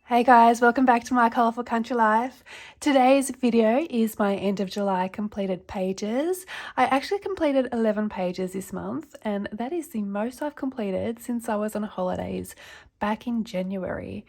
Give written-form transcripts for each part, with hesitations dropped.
Hey guys, welcome back to my colourful country life. Today's video is my end of July completed pages. I actually completed 11 pages this month, and that is the most I've completed since I was on holidays back in January.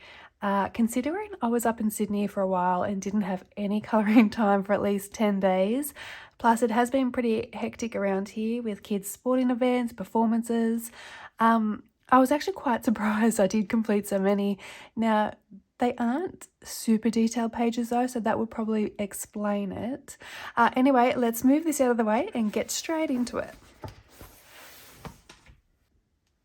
Considering I was up in Sydney for a while and didn't have any colouring time for at least 10 days, plus it has been pretty hectic around here with kids' sporting events, performances. I was actually quite surprised I did complete so many. Now, they aren't super detailed pages though, so that would probably explain it. Anyway, let's move this out of the way and get straight into it.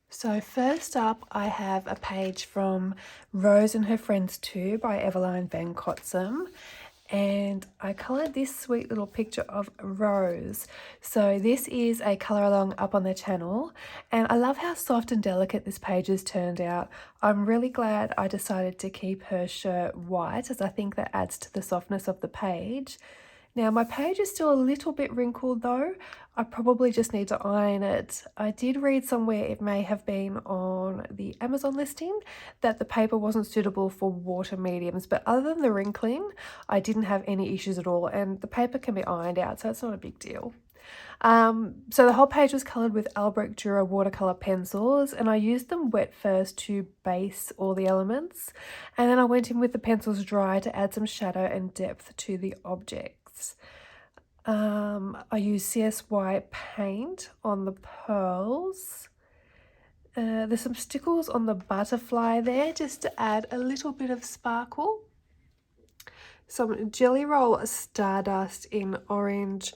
So first up, I have a page from Rose and Her Friends 2 by Eveline Van Kotsum. And I coloured this sweet little picture of Rose. So this is a colour along up on the channel, and I love how soft and delicate this page has turned out. I'm really glad I decided to keep her shirt white, as I think that adds to the softness of the page. Now my page is still a little bit wrinkled though. I probably just need to iron it. I did read somewhere, it may have been on the Amazon listing, that the paper wasn't suitable for water mediums, but other than the wrinkling, I didn't have any issues at all, and the paper can be ironed out, so it's not a big deal. So the whole page was coloured with Albrecht Dürer watercolour pencils, and I used them wet first to base all the elements, and then I went in with the pencils dry to add some shadow and depth to the objects. I used CSY paint on the pearls. There's some stickles on the butterfly there just to add a little bit of sparkle. Some Jelly Roll Stardust in orange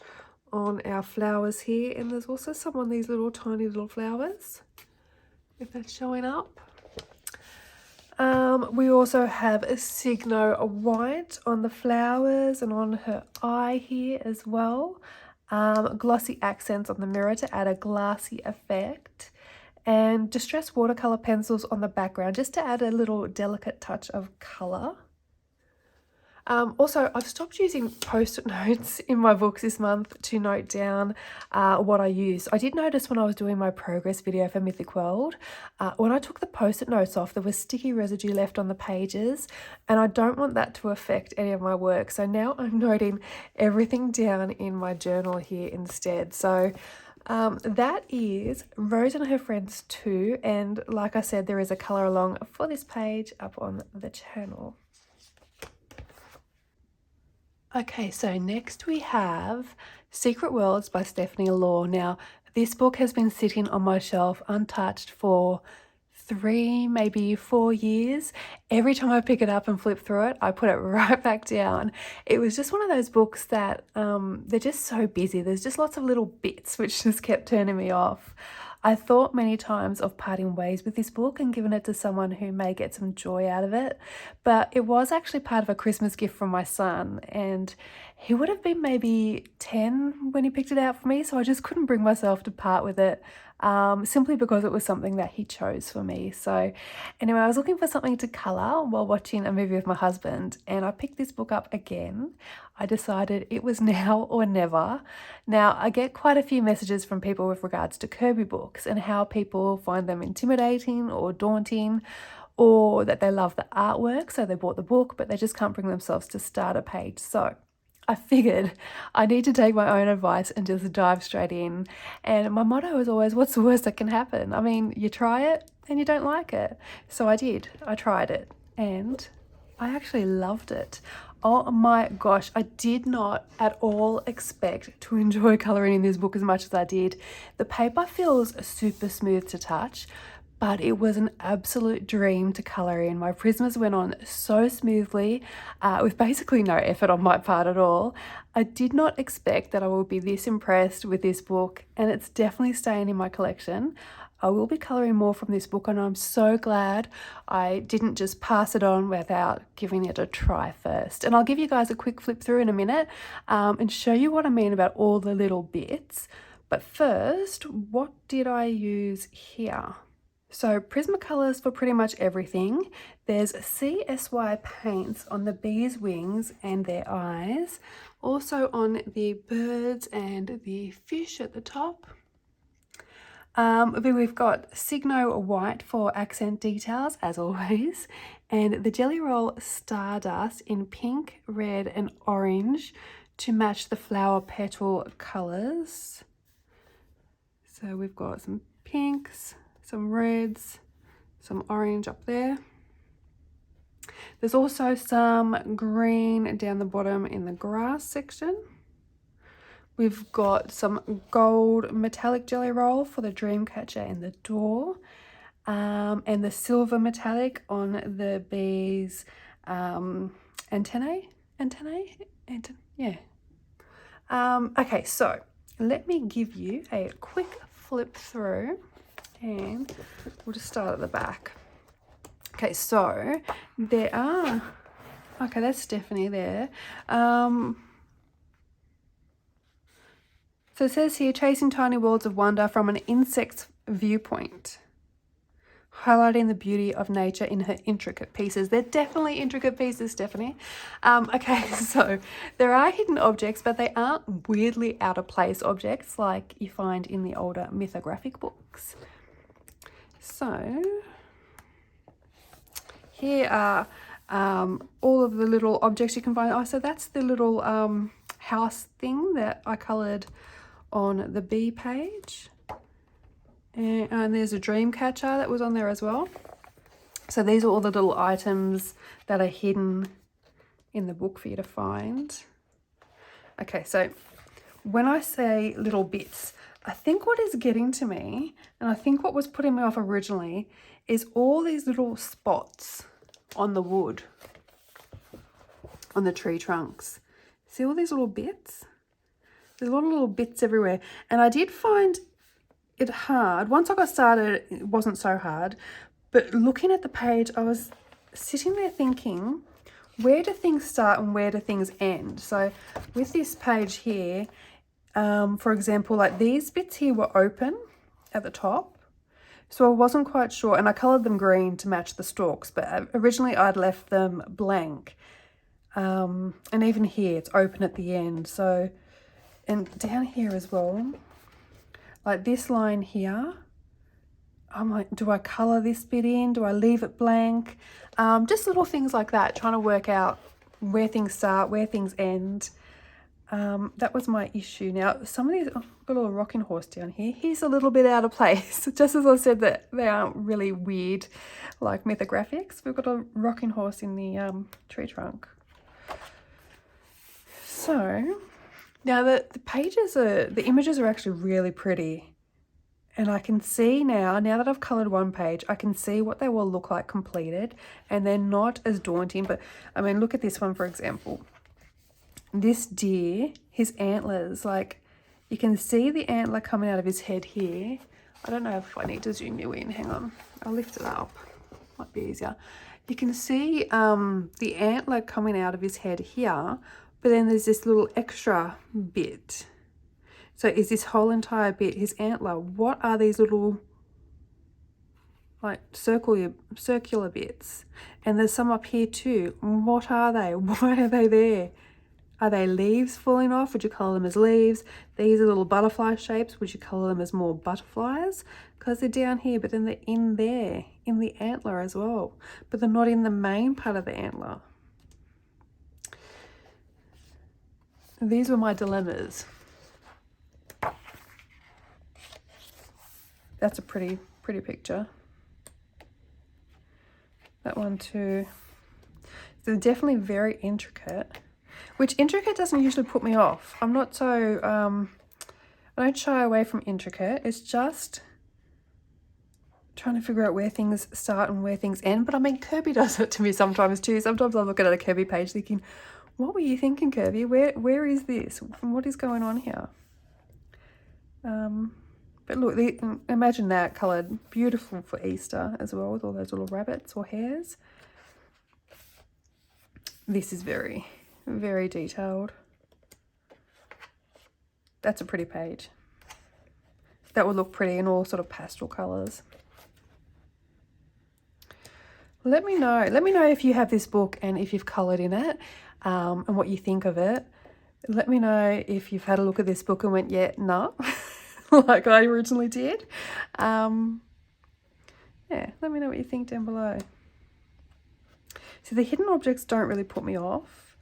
on our flowers here, and there's also some on these little tiny little flowers, if that's showing up. We also have a Signo white on the flowers and on her eye here as well. Glossy accents on the mirror to add a glassy effect, and distressed watercolour pencils on the background just to add a little delicate touch of colour. Also, I've stopped using post-it notes in my books this month to note down what I use. I did notice when I was doing my progress video for Mythic World, when I took the post-it notes off, there was sticky residue left on the pages, and I don't want that to affect any of my work. So now I'm noting everything down in my journal here instead. So that is Rose and Her Friends 2, and like I said, there is a colour along for this page up on the channel. Okay, so next we have Secret Worlds by Stephanie Law. Now, this book has been sitting on my shelf untouched for 3, maybe 4 years. Every time I pick it up and flip through it, I put it right back down. It was just one of those books that they're just so busy. There's just lots of little bits which just kept turning me off. I thought many times of parting ways with this book and giving it to someone who may get some joy out of it, but it was actually part of a Christmas gift from my son, and he would have been maybe 10 when he picked it out for me, so I just couldn't bring myself to part with it, simply because it was something that he chose for me. So anyway, I was looking for something to colour while watching a movie with my husband, and I picked this book up again. I decided it was now or never. Now, I get quite a few messages from people with regards to Kirby books and how people find them intimidating or daunting, or that they love the artwork, so they bought the book, but they just can't bring themselves to start a page. So I figured I need to take my own advice and just dive straight in. And my motto is always, what's the worst that can happen? I mean, you try it and you don't like it. So I did. I tried it and I actually loved it. Oh my gosh, I did not at all expect to enjoy colouring in this book as much as I did. The paper feels super smooth to touch, but it was an absolute dream to colour in. My Prismas went on so smoothly, with basically no effort on my part at all. I did not expect that I would be this impressed with this book, and it's definitely staying in my collection. I will be colouring more from this book, and I'm so glad I didn't just pass it on without giving it a try first. And I'll give you guys a quick flip through in a minute and show you what I mean about all the little bits. But first, what did I use here? So Prismacolors for pretty much everything. There's CSY paints on the bees' wings and their eyes. Also on the birds and the fish at the top. We've got Signo White for accent details, as always, and the Jelly Roll Stardust in pink, red and orange to match the flower petal colours. So we've got some pinks, some reds, some orange up there. There's also some green down the bottom in the grass section. We've got some gold metallic jelly roll for the dream catcher and the door, and the silver metallic on the bees' antennae. Yeah. Okay, so let me give you a quick flip through, and we'll just start at the back. Okay, so there are. Okay, that's Stephanie there. So it says here, chasing tiny worlds of wonder from an insect's viewpoint, highlighting the beauty of nature in her intricate pieces. They're definitely intricate pieces, Stephanie. Okay, so there are hidden objects, but they aren't weirdly out of place objects like you find in the older mythographic books. So here are all of the little objects you can find. Oh, so that's the little house thing that I coloured on the bee page, and there's a dream catcher that was on there as well. So these are all the little items that are hidden in the book for you to find. Okay, so when I say little bits, I think what is getting to me, and I think what was putting me off originally, is all these little spots on the wood, on the tree trunks. See all these little bits? There's a lot of little bits everywhere. And I did find it hard. Once I got started, it wasn't so hard. But looking at the page, I was sitting there thinking, where do things start and where do things end? So with this page here, for example, like these bits here were open at the top. So I wasn't quite sure. And I coloured them green to match the stalks. But originally I'd left them blank. And even here, it's open at the end. So... and down here as well, like this line here, I'm like, do I colour this bit in? Do I leave it blank? Just little things like that, trying to work out where things start, where things end. That was my issue. Now, some of these, oh, I've got a little rocking horse down here. He's a little bit out of place. Just as I said that they aren't really weird like mythographics. We've got a rocking horse in the tree trunk. So... now the pages are, the images are actually really pretty, and I can see now that I've coloured one page, I can see what they will look like completed, and they're not as daunting. But I mean, look at this one, for example. This deer, his antlers, like you can see the antler coming out of his head here. I don't know if I need to zoom you in, hang on, I'll lift it up, might be easier. You can see the antler coming out of his head here. But then there's this little extra bit. So is this whole entire bit his antler? What are these little like circular bits? And there's some up here too. What are they? Why are they there? Are they leaves falling off? Would you colour them as leaves? These are little butterfly shapes. Would you colour them as more butterflies? Because they're down here, but then they're in there, in the antler as well. But they're not in the main part of the antler. These were my dilemmas. That's a pretty picture. That one too. So definitely very intricate, which intricate doesn't usually put me off. I'm not so, I don't shy away from intricate. It's just trying to figure out where things start and where things end. But I mean, Kirby does it to me sometimes too. Sometimes I look at a Kirby page thinking, what were you thinking, Kirby? Where is this? What is going on here? But look, imagine that coloured, beautiful for Easter as well, with all those little rabbits or hares. This is very, very detailed. That's a pretty page. That would look pretty in all sort of pastel colours. Let me know if you have this book and if you've coloured in it. And what you think of it. Let me know if you've had a look at this book and went, yeah, no, like I originally did. Yeah, let me know what you think down below. So the hidden objects don't really put me off.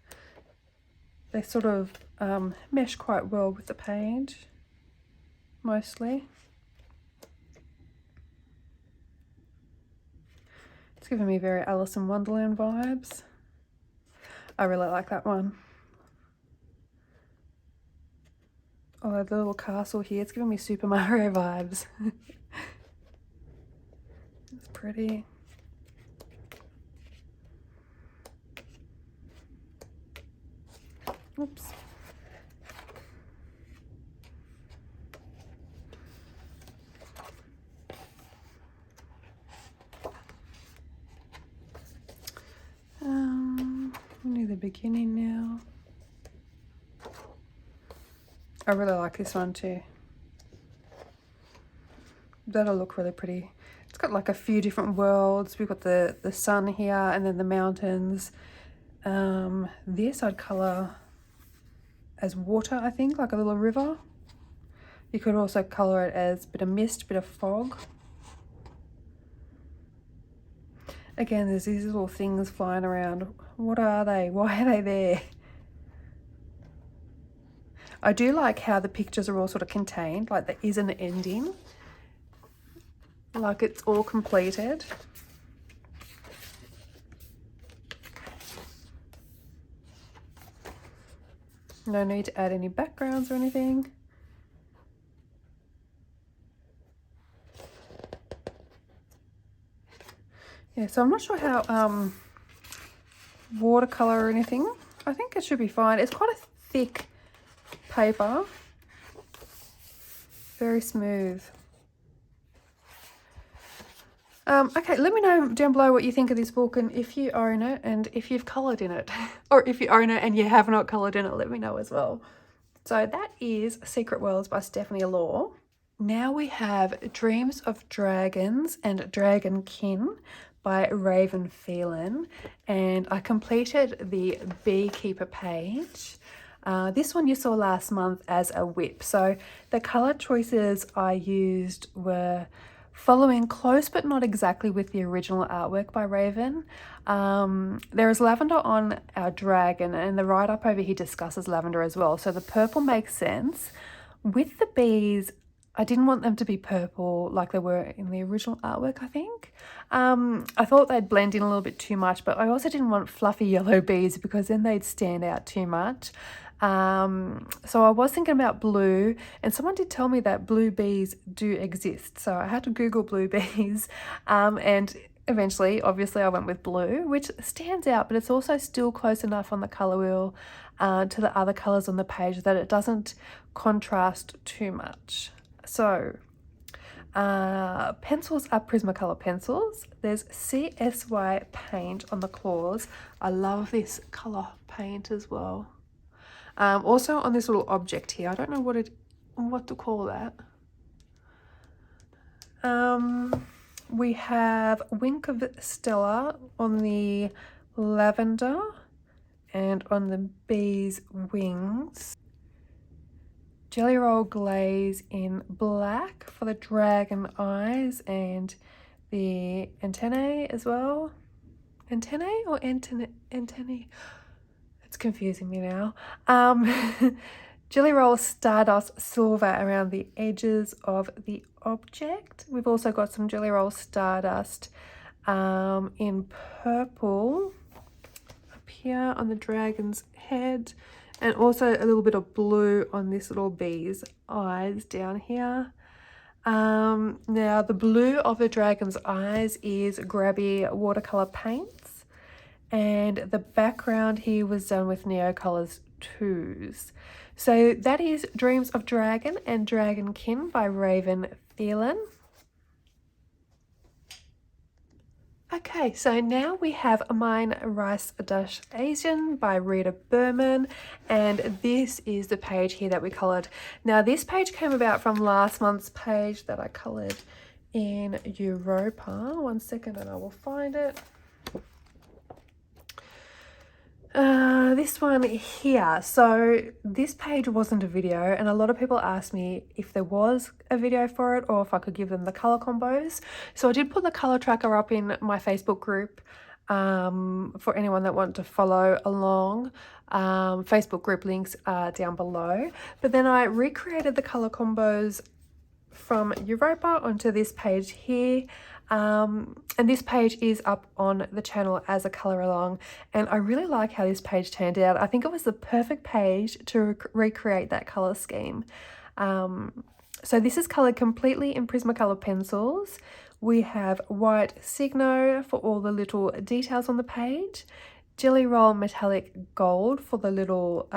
They sort of mesh quite well with the page, mostly. It's giving me very Alice in Wonderland vibes. I really like that one. Oh, the little castle here, it's giving me Super Mario vibes. It's pretty. Oops. Near the beginning now. I really like this one too. That'll look really pretty. It's got like a few different worlds. We've got the sun here and then the mountains. This I'd colour as water, I think, like a little river. You could also colour it as a bit of mist, bit of fog. Again, there's these little things flying around. What are they? Why are they there? I do like how the pictures are all sort of contained, like there is an ending. Like it's all completed. No need to add any backgrounds or anything. Yeah, so I'm not sure how watercolor or anything. I think it should be fine. It's quite a thick paper. Very smooth. Okay, let me know down below what you think of this book and if you own it and if you've coloured in it. Or if you own it and you have not coloured in it, let me know as well. So that is Secret Worlds by Stephanie Law. Now we have Dreams of Dragons and Dragonkin by Raven Phelan, and I completed the Beekeeper page. This one you saw last month as a whip. So the colour choices I used were following close but not exactly with the original artwork by Raven. There is lavender on our dragon, and the write-up over here discusses lavender as well, so the purple makes sense. With the bees, I didn't want them to be purple like they were in the original artwork, I think. I thought they'd blend in a little bit too much, but I also didn't want fluffy yellow bees because then they'd stand out too much. So I was thinking about blue, and someone did tell me that blue bees do exist. So I had to Google blue bees, and eventually, obviously, I went with blue, which stands out, but it's also still close enough on the colour wheel to the other colours on the page that it doesn't contrast too much. So pencils are Prismacolor pencils. There's CSY paint on the claws. I love this colour paint as well. Also on this little object here, I don't know what to call that. We have Wink of Stella on the lavender and on the bee's wings. Jelly Roll Glaze in black for the dragon eyes and the antennae as well. Antennae or antennae? It's confusing me now. Jelly Roll Stardust Silver around the edges of the object. We've also got some Jelly Roll Stardust in purple up here on the dragon's head, and also a little bit of blue on this little bee's eyes down here. Now the blue of the dragon's eyes is grabby watercolor paints, and the background here was done with Neocolors 2s. So that is Dreams of Dragon and Dragonkin by Raven Phelan. Okay, so now we have Mein Rice Dash Asian by Rita Berman, and this is the page here that we coloured. Now this page came about from last month's page that I coloured in Europa. One second and I will find it. This one here. So this page wasn't a video, and a lot of people asked me if there was a video for it or if I could give them the color combos. So I did put the color tracker up in my Facebook group for anyone that wanted to follow along. Facebook group links are down below. But then I recreated the color combos from Europa onto this page here. And this page is up on the channel as a color along, and I really like how this page turned out. I think it was the perfect page to recreate that color scheme. So this is colored completely in Prismacolor pencils. We have white Signo for all the little details on the page, Jelly Roll metallic gold for the little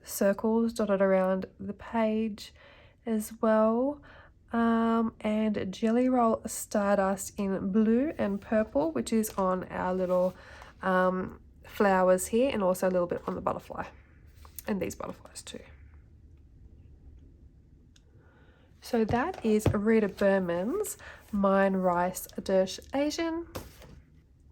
circles dotted around the page as well. And Jelly Roll Stardust in blue and purple, which is on our little flowers here, and also a little bit on the butterfly and these butterflies too. So that is Rita Berman's Mine Rice Dish Asian.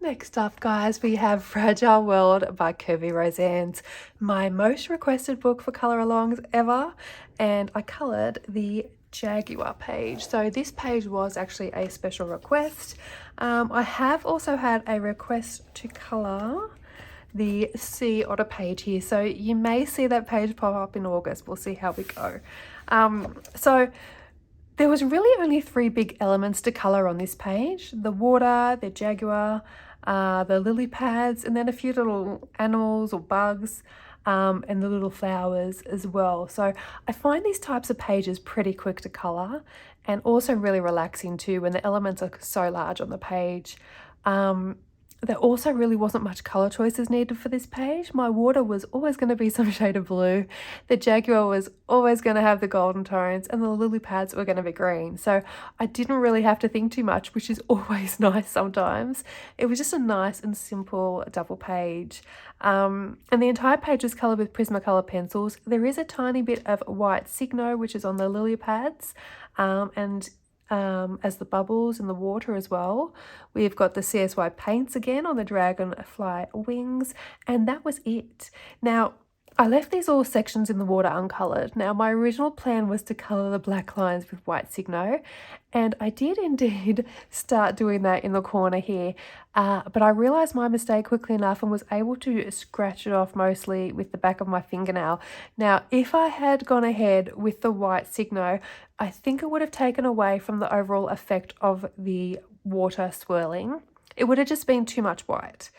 Next up, guys, we have Fragile World by Kirby Roseanne's, my most requested book for color alongs ever, and I colored the Jaguar page. So this page was actually a special request. I have also had a request to color the Sea Otter page here, so you may see that page pop up in August. We'll see how we go. So there was really only 3 big elements to color on this page: the water, the jaguar, the lily pads, and then a few little animals or bugs, and the little flowers as well. So I find these types of pages pretty quick to color, and also really relaxing too when the elements are so large on the page. There also really wasn't much color choices needed for this page. My water was always going to be some shade of blue, the jaguar was always going to have the golden tones, and the lily pads were going to be green. So I didn't really have to think too much, which is always nice sometimes. It was just a nice and simple double page. And the entire page was colored with Prismacolor pencils. There is a tiny bit of white Signo, which is on the lily pads, as the bubbles in the water as well. We've got the CSY paints again on the dragonfly wings, and that was it. Now, I left these all sections in the water uncolored. Now, my original plan was to color the black lines with white Signo, and I did indeed start doing that in the corner here, but I realized my mistake quickly enough and was able to scratch it off mostly with the back of my fingernail. Now, if I had gone ahead with the white Signo, I think it would have taken away from the overall effect of the water swirling. It would have just been too much white.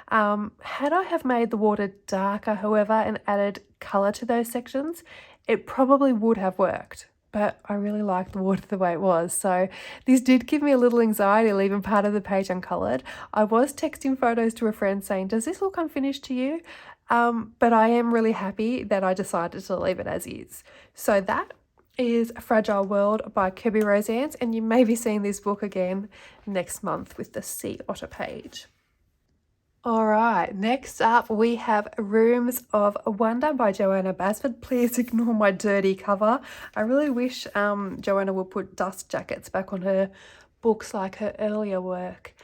Had I have made the water darker, however, and added colour to those sections, it probably would have worked. But I really liked the water the way it was. So this did give me a little anxiety leaving part of the page uncoloured. I was texting photos to a friend saying, does this look unfinished to you? But I am really happy that I decided to leave it as is. So that is Fragile World by Kirby Roseanne, and you may be seeing this book again next month with the Sea Otter page. All right, next up we have Rooms of Wonder by Joanna Basford. Please ignore my dirty cover. I really wish Joanna would put dust jackets back on her books like her earlier work.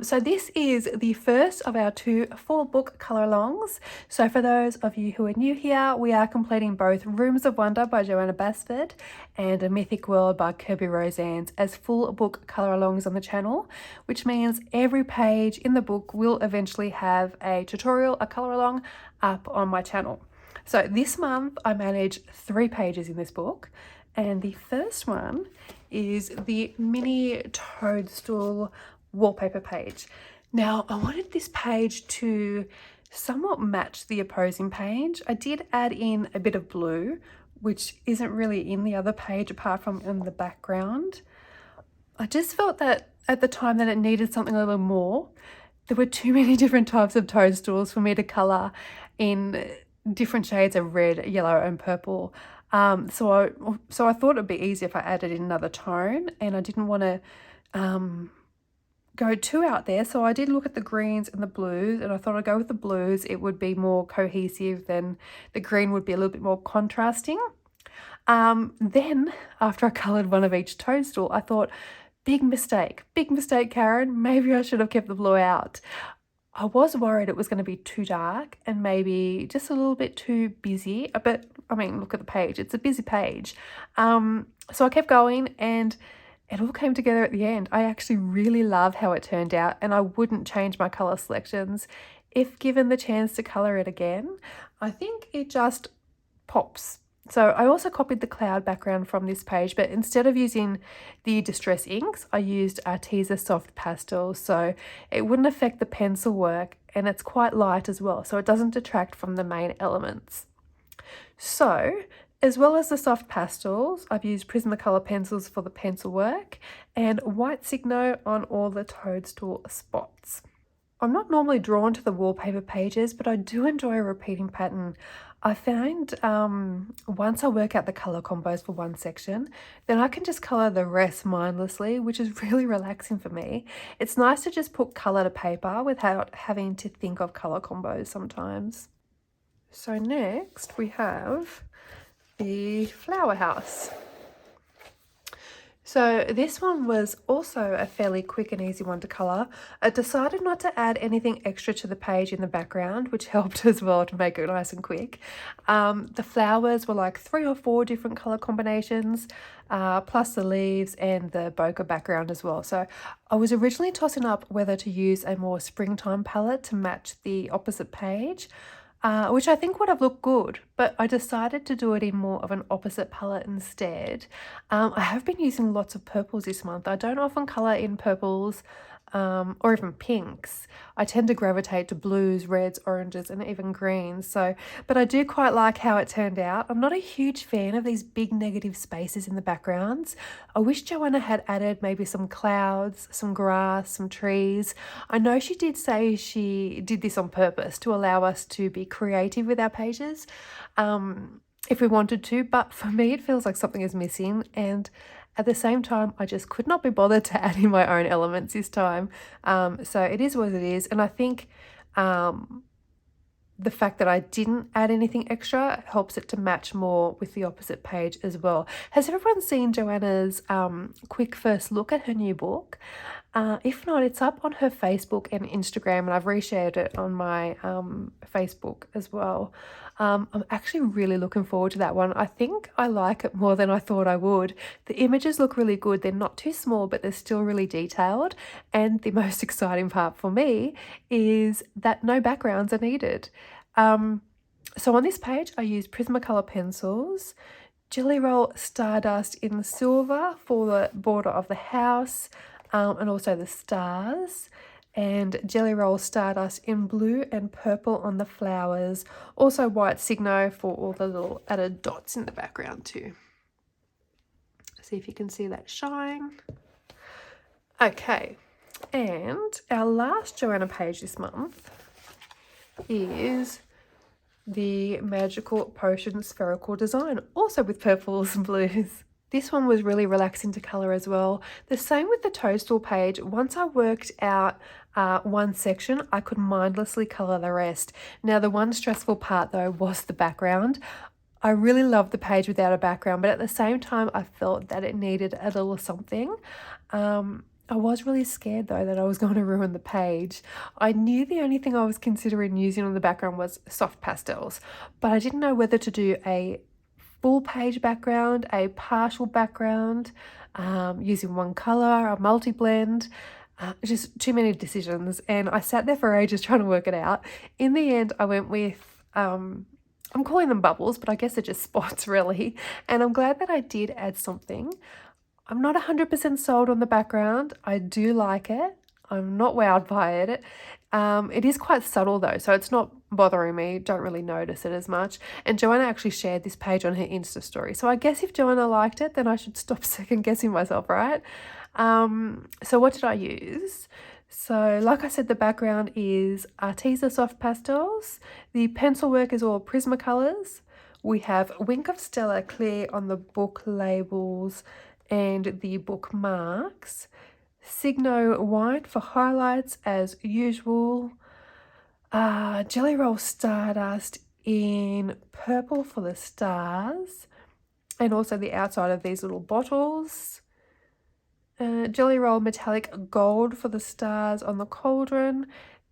So this is the first of our 2 full book color alongs. So for those of you who are new here, we are completing both Rooms of Wonder by Joanna Basford and A Mythic World by Kirby Roseanne as full book color alongs on the channel, which means every page in the book will eventually have a tutorial, a color along up on my channel. So this month I managed 3 pages in this book, and the first one is the mini toadstool wallpaper page. Now, I wanted this page to somewhat match the opposing page. I did add in a bit of blue, which isn't really in the other page apart from in the background. I just felt that at the time that it needed something a little more. There were too many different types of toadstools for me to colour in different shades of red, yellow and purple. So I thought it'd be easier if I added in another tone, and I didn't want to go too out there. So I did look at the greens and the blues, and I thought I'd go with the blues. It would be more cohesive, then the green would be a little bit more contrasting. Then after I coloured one of each toadstool, I thought, big mistake, Karen. Maybe I should have kept the blue out. I was worried it was going to be too dark and maybe just a little bit too busy. But I mean, look at the page, it's a busy page. So I kept going and it all came together at the end. I actually really love how it turned out, and I wouldn't change my color selections if given the chance to color it again. I think it just pops. So I also copied the cloud background from this page, but instead of using the Distress inks, I used Arteza Soft Pastels, so it wouldn't affect the pencil work, and it's quite light as well, so it doesn't detract from the main elements. So, as well as the soft pastels, I've used Prismacolor pencils for the pencil work and white Signo on all the toadstool spots. I'm not normally drawn to the wallpaper pages, but I do enjoy a repeating pattern. I found once I work out the colour combos for one section, then I can just colour the rest mindlessly, which is really relaxing for me. It's nice to just put colour to paper without having to think of colour combos sometimes. So next we have the flower house. So this one was also a fairly quick and easy one to colour. I decided not to add anything extra to the page in the background, which helped as well to make it nice and quick. The flowers were like 3 or 4 different colour combinations, plus the leaves and the bokeh background as well. So I was originally tossing up whether to use a more springtime palette to match the opposite page, which I think would have looked good, but I decided to do it in more of an opposite palette instead. I have been using lots of purples this month. I don't often colour in purples or even pinks. I tend to gravitate to blues, reds, oranges, and even greens. So, but I do quite like how it turned out. I'm not a huge fan of these big negative spaces in the backgrounds. I wish Joanna had added maybe some clouds, some grass, some trees. I know she did say she did this on purpose to allow us to be creative with our pages, if we wanted to, but for me it feels like something is missing, and at the same time, I just could not be bothered to add in my own elements this time. So it is what it is. And I think the fact that I didn't add anything extra helps it to match more with the opposite page as well. Has everyone seen Joanna's quick first look at her new book? If not, it's up on her Facebook and Instagram, and I've reshared it on my Facebook as well. I'm actually really looking forward to that one. I think I like it more than I thought I would. The images look really good. They're not too small, but they're still really detailed. And the most exciting part for me is that no backgrounds are needed. So on this page, I used Prismacolor pencils, Jelly Roll Stardust in silver for the border of the house, and also the stars, and Jelly Roll Stardust in blue and purple on the flowers. Also white Signo for all the little added dots in the background too. See if you can see that shine. Okay, and our last Joanna page this month is the Magical Potion Spherical Design, also with purples and blues. This one was really relaxing to colour as well. The same with the toadstool page. Once I worked out one section, I could mindlessly colour the rest. Now, the one stressful part though was the background. I really loved the page without a background, but at the same time, I felt that it needed a little something. I was really scared though that I was going to ruin the page. I knew the only thing I was considering using on the background was soft pastels, but I didn't know whether to do a full page background, a partial background, using one color, a multi-blend. Just too many decisions, and I sat there for ages trying to work it out. In the end, I went with, I'm calling them bubbles, but I guess they're just spots really, and I'm glad that I did add something. I'm not 100% sold on the background. I do like it. I'm not wowed by it. It is quite subtle though, so it's not bothering me. Don't really notice it as much. And Joanna actually shared this page on her Insta story. So I guess if Joanna liked it, then I should stop second guessing myself, right? So what did I use? So like I said, the background is Arteza Soft Pastels. The pencil work is all Prismacolors. We have Wink of Stella Clear on the book labels and the bookmarks. Signo White for highlights as usual. Jelly Roll Stardust in purple for the stars, and also the outside of these little bottles. Jelly Roll Metallic Gold for the stars on the cauldron,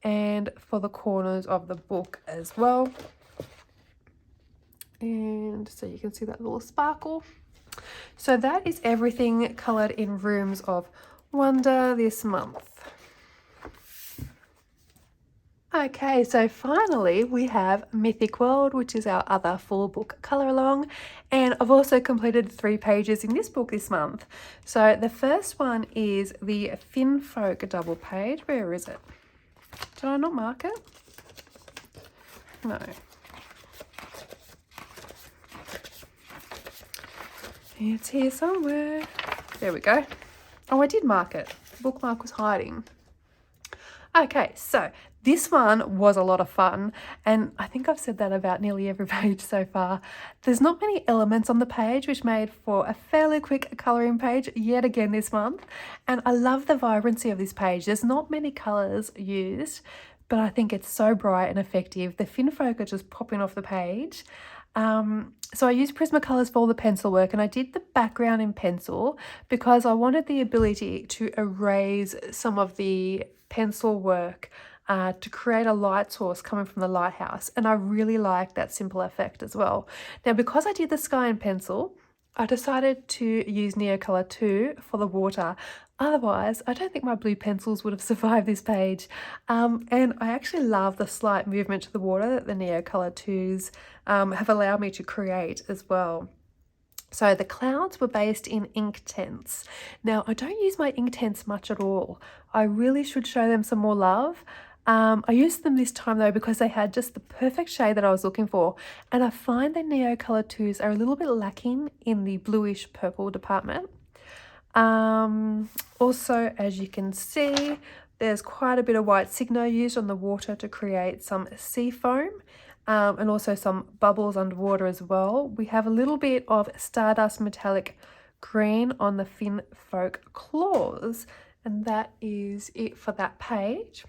and for the corners of the book as well. And so you can see that little sparkle. So that is everything coloured in Rooms of Wonder this month. Okay, so finally we have Mythic World, which is our other full book colour along, and I've also completed 3 pages in this book this month. So the first one is the Finfolk double page. Where is it? Did I not mark it? No. It's here somewhere. There we go. Oh, I did mark it. The bookmark was hiding. Okay, so this one was a lot of fun, and I think I've said that about nearly every page so far. There's not many elements on the page, which made for a fairly quick colouring page yet again this month, and I love the vibrancy of this page. There's not many colours used, but I think it's so bright and effective. The Finfolk are just popping off the page. So I used Prismacolors for all the pencil work, and I did the background in pencil because I wanted the ability to erase some of the pencil work to create a light source coming from the lighthouse, and I really like that simple effect as well. Now, because I did the sky in pencil, I decided to use Neocolor 2 for the water. Otherwise, I don't think my blue pencils would have survived this page. And I actually love the slight movement to the water that the Neocolor 2s have allowed me to create as well. So the clouds were based in Inktense. Now, I don't use my Inktense much at all. I really should show them some more love. I used them this time though because they had just the perfect shade that I was looking for, and I find the Neocolor 2s are a little bit lacking in the bluish purple department. Also, as you can see, there's quite a bit of white Signo used on the water to create some sea foam, and also some bubbles underwater as well. We have a little bit of Stardust Metallic Green on the Finfolk claws, and that is it for that page.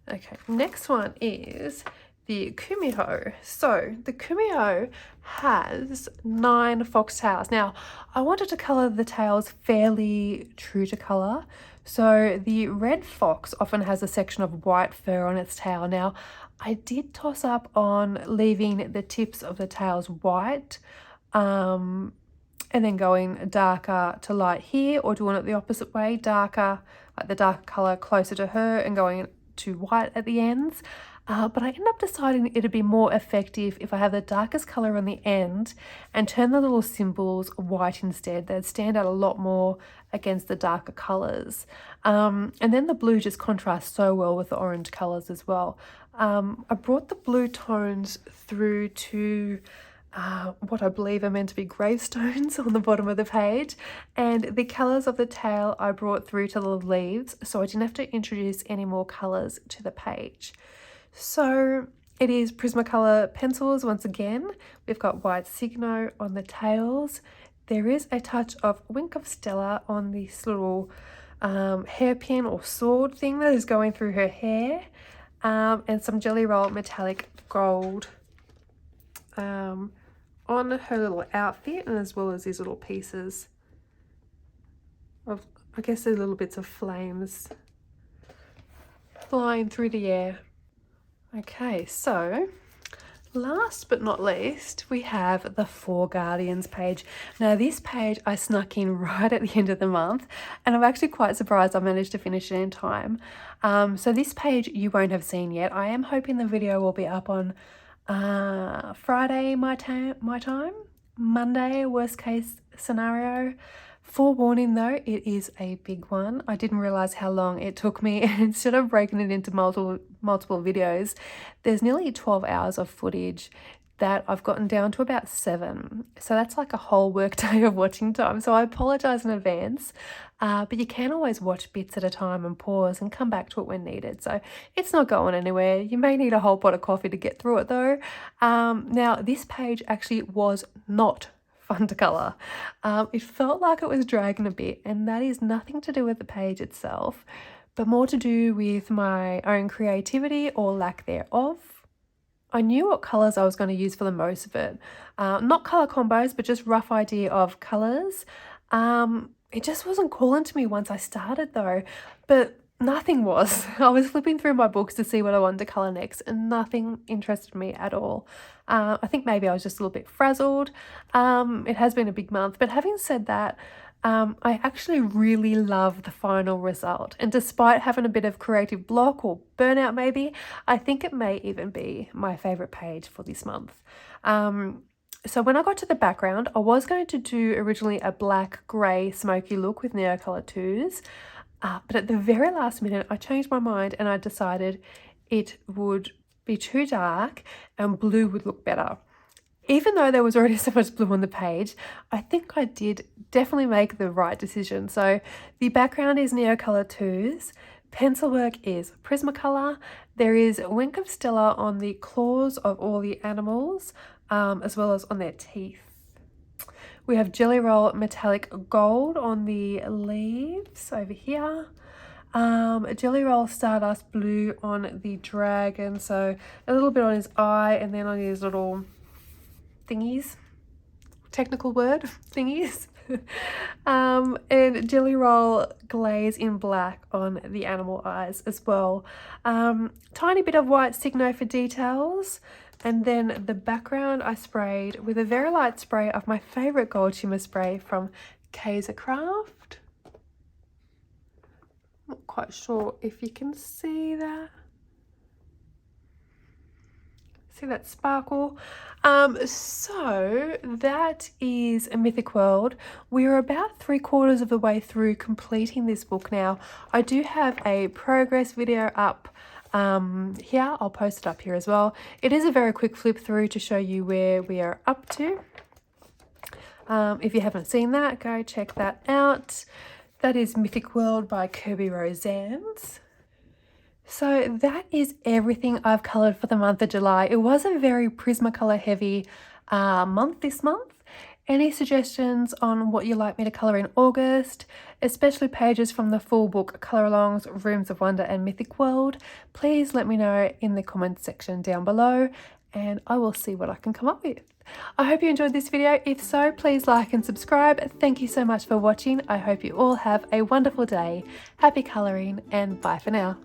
Okay, next one is the Kumito. So the Kumito has 9 foxtails. Now, I wanted to colour the tails fairly true to colour. So the red fox often has a section of white fur on its tail. Now, I did toss up on leaving the tips of the tails white, and then going darker to light here, or doing it the opposite way, darker, like the darker colour closer to her and going to white at the ends. But I ended up deciding it'd be more effective if I have the darkest colour on the end and turn the little symbols white instead. They'd stand out a lot more against the darker colours. And then the blue just contrasts so well with the orange colours as well. I brought the blue tones through to what I believe are meant to be gravestones on the bottom of the page, and the colours of the tail I brought through to the leaves, so I didn't have to introduce any more colours to the page. So it is Prismacolor pencils once again. We've got white Signo on the tails. There is a touch of Wink of Stella on this little hairpin or sword thing that is going through her hair, and some Jelly Roll Metallic Gold on her little outfit, and as well as these little pieces of, I guess, they're little bits of flames flying through the air. Okay, so last but not least, we have the Four Guardians page. Now this page I snuck in right at the end of the month, and I'm actually quite surprised I managed to finish it in time. So this page you won't have seen yet. I am hoping the video will be up on Friday my time, Monday worst case scenario. Forewarning though, it is a big one. I didn't realize how long it took me, and instead of breaking it into multiple videos, there's nearly 12 hours of footage that I've gotten down to about 7. So that's like a whole work day of watching time. So I apologize in advance, but you can always watch bits at a time and pause and come back to it when needed. So it's not going anywhere. You may need a whole pot of coffee to get through it though. Now this page actually was not fun to colour. It felt like it was dragging a bit, and that is nothing to do with the page itself, but more to do with my own creativity or lack thereof. I knew what colours I was going to use for the most of it. Not colour combos, but just rough idea of colours. It just wasn't calling to me once I started though. But nothing was. I was flipping through my books to see what I wanted to colour next, and nothing interested me at all. I think maybe I was just a little bit frazzled. It has been a big month, but having said that, I actually really love the final result. And despite having a bit of creative block or burnout maybe, I think it may even be my favourite page for this month. So when I got to the background, I was going to do originally a black, grey, smoky look with Neocolor 2s. But at the very last minute, I changed my mind and I decided it would be too dark and blue would look better. Even though there was already so much blue on the page, I think I did definitely make the right decision. So the background is Neocolor 2s, pencil work is Prismacolor, there is Wink of Stella on the claws of all the animals, as well as on their teeth. We have Jelly Roll Metallic Gold on the leaves over here. Jelly Roll Stardust Blue on the dragon. So a little bit on his eye and then on his little thingies. Technical word, thingies. And Jelly Roll Glaze in black on the animal eyes as well. Tiny bit of white Signo for details. And then the background I sprayed with a very light spray of my favourite gold shimmer spray from Kaiser Craft. Not quite sure if you can see that. See that sparkle? So that is a Mythic World. We are about 3/4 of the way through completing this book now. I do have a progress video up here. I'll post it up here as well. It is a very quick flip through to show you where we are up to. If you haven't seen that, go check that out. That is Mythic World by Kirby Rosannes. So that is everything I've coloured for the month of July. It was a very Prismacolor heavy month this month. Any suggestions on what you'd like me to colour in August, especially pages from the full book colour-alongs, Rooms of Wonder and Mythic World, please let me know in the comments section down below and I will see what I can come up with. I hope you enjoyed this video. If so, please like and subscribe. Thank you so much for watching. I hope you all have a wonderful day. Happy colouring and bye for now.